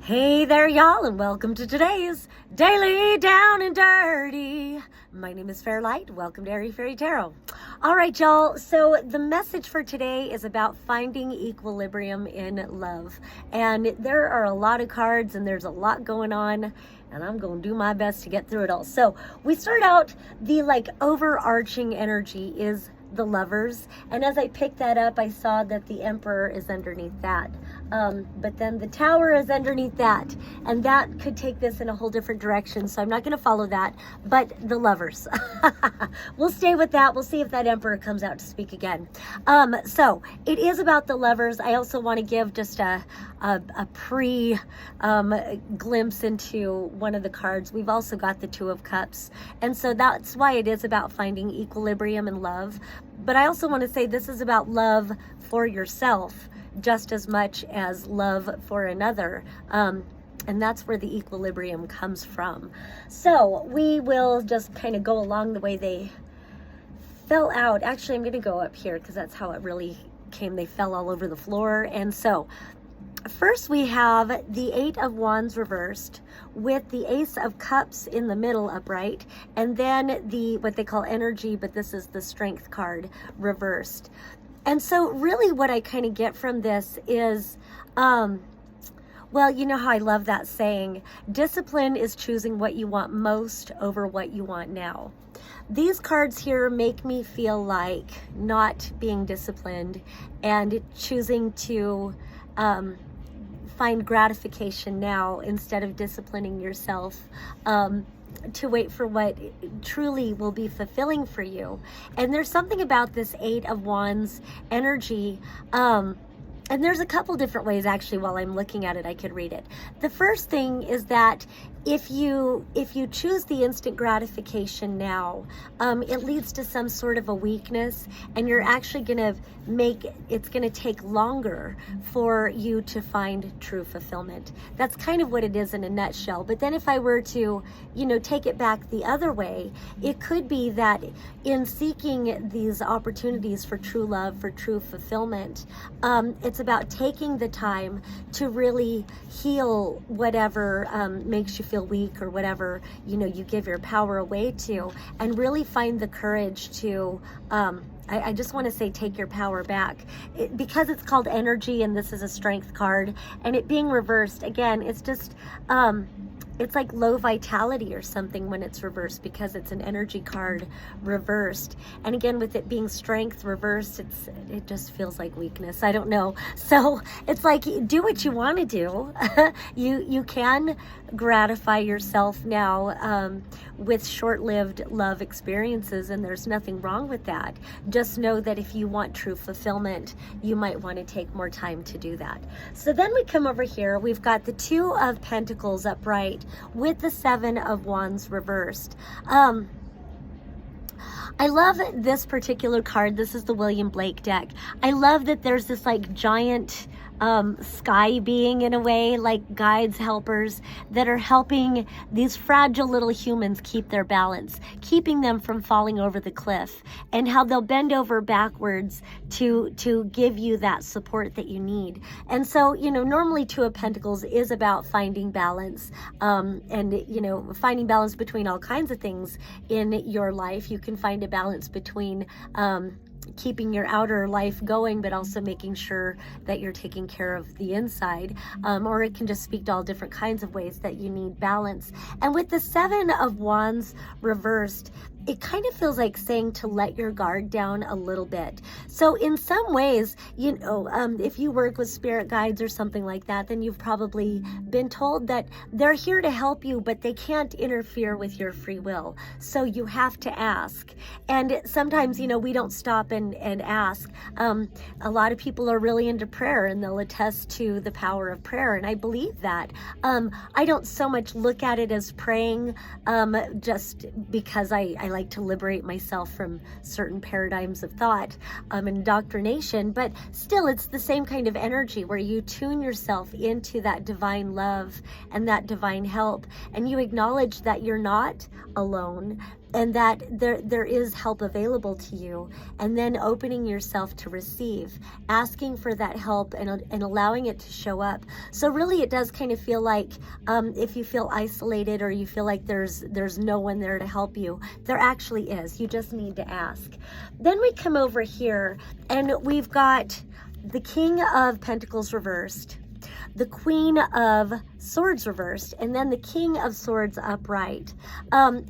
Hey there, y'all, and welcome to today's Daily Down and Dirty. My name is Fairlight. Welcome to Airy Fairy Tarot. All right, y'all. So the message for today is about finding equilibrium in love. And there are a lot of cards, and there's a lot going on, and I'm going to do my best to get through it all. So we start out, the overarching energy is the Lovers, and as I picked that up, I saw that the Emperor is underneath that, but then the Tower is underneath that, and that could take this in a whole different direction, so I'm not going to follow that. But the Lovers, we'll stay with that. We'll see if that Emperor comes out to speak again. So it is about the Lovers. I also want to give just a pre glimpse into one of the cards. We've also got the Two of Cups, and so that's why it is about finding equilibrium in love. But I also want to say this is about love for yourself just as much as love for another. And that's where the equilibrium comes from. So we will just kind of go along the way they fell out. Actually, I'm going to go up here because that's how it really came. They fell all over the floor. And so first we have the Eight of Wands reversed with the Ace of Cups in the middle upright, and then the what they call energy, but this is the Strength card reversed. And so really what I kind of get from this is, well, you know how I love that saying, discipline is choosing what you want most over what you want now. These cards here make me feel like not being disciplined and choosing to find gratification now instead of disciplining yourself to wait for what truly will be fulfilling for you. And there's something about this Eight of Wands energy, and there's a couple different ways actually. While I'm looking at it, I could read it. The first thing is that if you choose the instant gratification now, it leads to some sort of a weakness, and you're actually gonna it's gonna take longer for you to find true fulfillment. That's kind of what it is in a nutshell. But then if I were to, take it back the other way, it could be that in seeking these opportunities for true love, for true fulfillment, it's about taking the time to really heal whatever makes you feel weak, or whatever you give your power away to, and really find the courage to I just want to say take your power back, because it's called energy and this is a Strength card, and it being reversed again, it's just it's like low vitality or something when it's reversed, because it's an energy card reversed. And again, with it being Strength reversed, it just feels like weakness. I don't know. So it's like, do what you want to do. You can gratify yourself now with short-lived love experiences, and there's nothing wrong with that. Just know that if you want true fulfillment, you might want to take more time to do that. So then we come over here, we've got the Two of Pentacles upright with the Seven of Wands reversed. I love this particular card. This is the William Blake deck. I love that there's this giant sky being, in a way, like guides, helpers that are helping these fragile little humans keep their balance, keeping them from falling over the cliff, and how they'll bend over backwards to give you that support that you need. And so, normally Two of Pentacles is about finding balance, and finding balance between all kinds of things in your life. You can find a balance between keeping your outer life going, but also making sure that you're taking care of the inside, or it can just speak to all different kinds of ways that you need balance. And with the Seven of Wands reversed, it kind of feels like saying to let your guard down a little bit. So in some ways, if you work with spirit guides or something like that, then you've probably been told that they're here to help you, but they can't interfere with your free will. So you have to ask. And sometimes, we don't stop and ask. A lot of people are really into prayer, and they'll attest to the power of prayer. And I believe that. I don't so much look at it as praying, just because I like to liberate myself from certain paradigms of thought and indoctrination, but still it's the same kind of energy where you tune yourself into that divine love and that divine help, and you acknowledge that you're not alone, and that there is help available to you, and then opening yourself to receive, asking for that help, and allowing it to show up. So really it does kind of feel like if you feel isolated or you feel like there's no one there to help you, there actually is. You just need to ask. Then we come over here and we've got the King of Pentacles reversed, the Queen of Swords reversed, and then the King of Swords upright.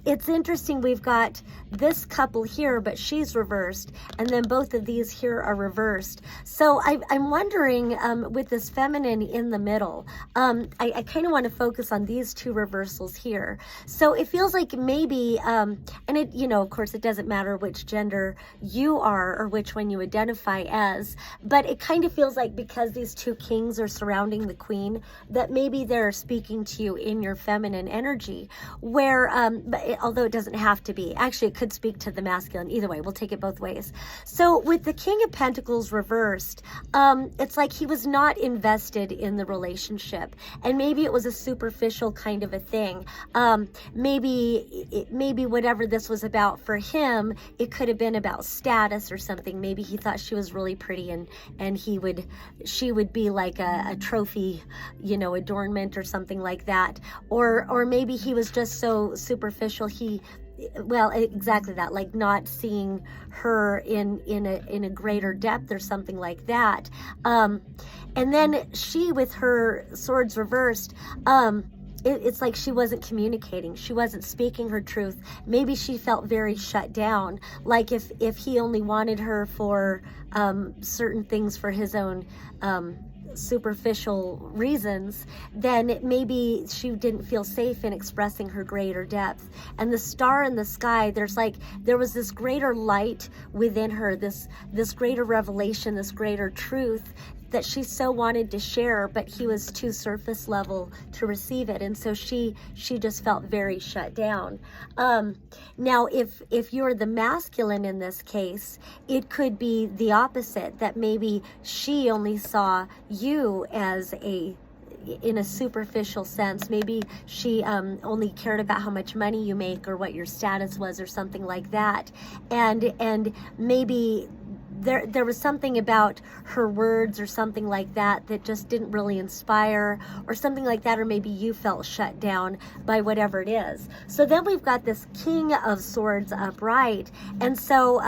It's interesting, we've got this couple here, but she's reversed, and then both of these here are reversed. So I'm wondering, with this feminine in the middle, I kind of want to focus on these two reversals here. So it feels like maybe, and it, of course it doesn't matter which gender you are or which one you identify as, but it kind of feels like because these two kings are surrounding the queen, that maybe they're speaking to you in your feminine energy, where although it doesn't have to be, actually it could speak to the masculine. Either way, we'll take it both ways. So with the King of Pentacles reversed, it's like he was not invested in the relationship, and maybe it was a superficial kind of a thing. Maybe whatever this was about for him, it could have been about status or something. Maybe he thought she was really pretty, and she would be like a trophy, adornment or something like that. Or maybe he was just so superficial, well, exactly that, like not seeing her in a greater depth or something like that. And then she, with her swords reversed, it's like she wasn't communicating. She wasn't speaking her truth. Maybe she felt very shut down. Like if he only wanted her for certain things for his own superficial reasons, then maybe she didn't feel safe in expressing her greater depth. And the star in the sky, there was this greater light within her, this greater revelation, this greater truth that she so wanted to share, but he was too surface level to receive it, and so she just felt very shut down. Now if you're the masculine in this case, it could be the opposite, that maybe she only saw you as in a superficial sense. Maybe she only cared about how much money you make or what your status was or something like that, and maybe there was something about her words or something like that that just didn't really inspire, or something like that, or maybe you felt shut down by whatever it is. So then we've got this King of Swords upright, and so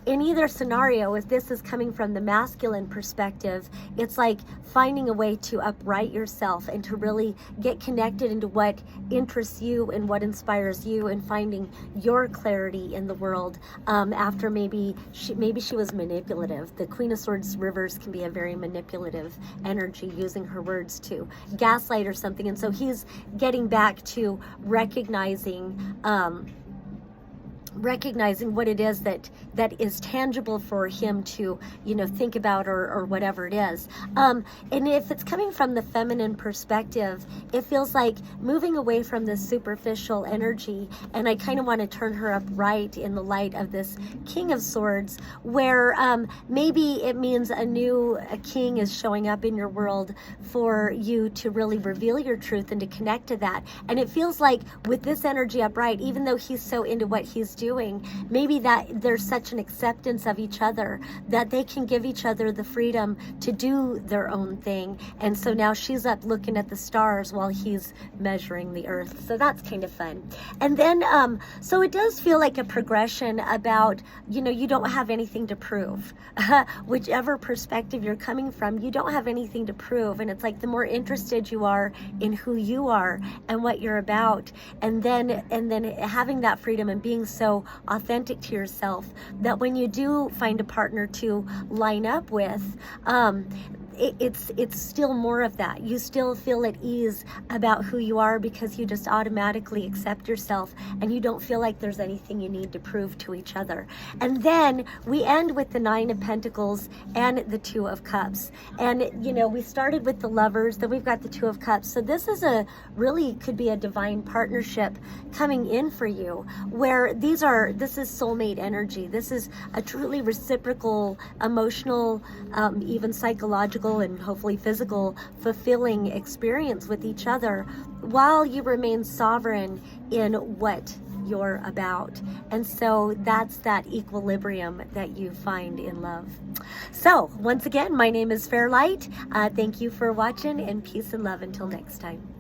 in either scenario, if this is coming from the masculine perspective, it's like finding a way to upright yourself and to really get connected into what interests you and what inspires you, and finding your clarity in the world after maybe she was manipulative. The Queen of Swords reverse can be a very manipulative energy, using her words to gaslight or something. And so he's getting back to recognizing what it is that is tangible for him to think about, or whatever it is. And if it's coming from the feminine perspective, it feels like moving away from this superficial energy, and I kind of want to turn her upright in the light of this King of Swords, where maybe it means a king is showing up in your world for you to really reveal your truth and to connect to that. And it feels like with this energy upright, even though he's so into what he's doing, maybe that there's such an acceptance of each other that they can give each other the freedom to do their own thing. And so now she's up looking at the stars while he's measuring the earth. So that's kind of fun. And then so it does feel like a progression about, you don't have anything to prove. Whichever perspective you're coming from, you don't have anything to prove. And it's like the more interested you are in who you are and what you're about, and then having that freedom and being so authentic to yourself, that when you do find a partner to line up with, it's still more of that. You still feel at ease about who you are because you just automatically accept yourself, and you don't feel like there's anything you need to prove to each other. And then we end with the Nine of Pentacles and the Two of Cups. And we started with the Lovers, then we've got the Two of Cups. So this is could be a divine partnership coming in for you, where this is soulmate energy. This is a truly reciprocal, emotional, even psychological, and hopefully physical, fulfilling experience with each other, while you remain sovereign in what you're about. And so that's that equilibrium that you find in love. So once again, my name is Fairlight. Thank you for watching, and peace and love until next time.